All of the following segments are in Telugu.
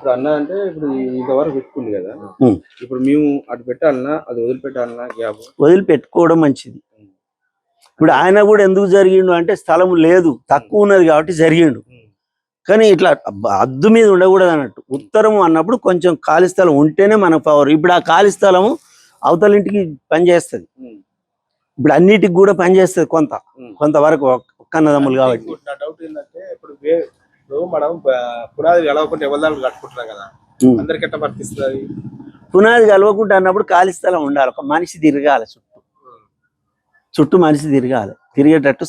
ఇప్పుడు అన్న అంటే ఇప్పుడు ఇంతవరకు పెట్టుకుంది కదా, ఇప్పుడు మేము అటు పెట్టాలన్నా అది వదిలిపెట్టాలన్నా గ్యాప్ వదిలిపెట్టుకోవడం మంచిది. ఇప్పుడు ఆయన కూడా ఎందుకు జరిగిండు అంటే స్థలం లేదు, తక్కువ ఉన్నది కాబట్టి జరిగిండు. కానీ ఇట్లా అద్దు మీద ఉండకూడదు అన్నట్టు. ఉత్తరం అన్నప్పుడు కొంచెం ఖాళీ స్థలం ఉంటేనే మనకు పవర్. ఇప్పుడు ఆ ఖాళీ స్థలము అవతల ఇంటికి పనిచేస్తుంది, ఇప్పుడు అన్నిటికి కూడా పనిచేస్తుంది కొంతవరకు ఒక్కన్నదమ్ములు కాబట్టి. నా డౌట్ ఏంటంటే ఇప్పుడు మనం పునాది కలవకుండా ఎవరి కట్టుకుంటున్నాం కదా, అందరికి ఎట్లా వర్తిస్తుంది? పునాది కలవకుండా అన్నప్పుడు ఖాళీ స్థలం ఉండాలి, ఒక మనిషి తిరగాలి, చుట్టూ మనిషి తిరగాలి, తిరిగేటట్టు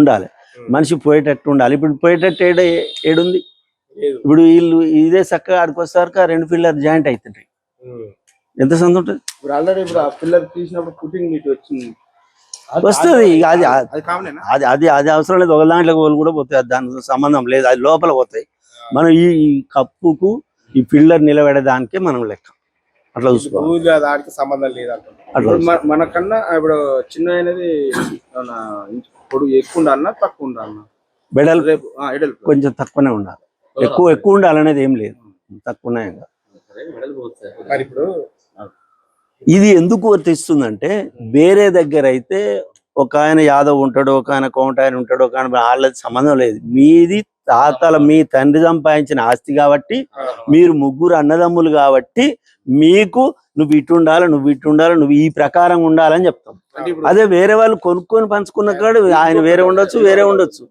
ఉండాలి, మనిషి పోయేటట్టు ఉండాలి. ఇప్పుడు పోయేటట్టు ఏడుంది? ఇప్పుడు వీళ్ళు ఇదే చక్కగా ఆడుకోసారికి ఆ 2 పిల్లర్ జాయింట్ అవుతుంటాయి, ఎంత సంద ఉంటుంది? ఇప్పుడు ఆల్రెడీ ఇప్పుడు ఆ పిల్లర్ తీసినప్పుడు పుట్టింగ్ నీటి వచ్చింది వస్తుంది. అది అవసరం లేదు, ఒక దాంట్లోకి వాళ్ళు కూడా పోతాయి, దానికి సంబంధం లేదు, అది లోపల పోతాయి. మనం ఈ కప్పుకు ఈ పిల్లర్ నిలబెడదానికే మనం లెక్క అట్లా చూసుకోవాలి, దానికి సంబంధం లేదు. మనకన్నా ఇప్పుడు చిన్న అనేది పొడుగు ఎక్కువ ఉండాలన్నా తక్కువ ఉండాలన్నా? బెడల్ కొంచెం తక్కువనే ఉండాలి, ఎక్కువ ఉండాలనేది ఏం లేదు, తక్కువనే. ఇప్పుడు ఇది ఎందుకు వర్తిస్తుందంటే వేరే దగ్గర అయితే ఒక ఆయన యాదవ్ ఉంటాడు, ఒక ఆయన కోమట ఆయన ఉంటాడు, ఒక ఆయన వాళ్ళది సంబంధం లేదు. మీది తాతల మీ తండ్రి సంపాదించిన ఆస్తి కాబట్టి, మీరు ముగ్గురు అన్నదమ్ములు కాబట్టి మీకు నువ్వు ఇటు ఉండాలి, నువ్వు ఈ ప్రకారం ఉండాలని చెప్తాం. అదే వేరే వాళ్ళు కొనుక్కొని పంచుకున్న కాడు ఆయన వేరే ఉండొచ్చు,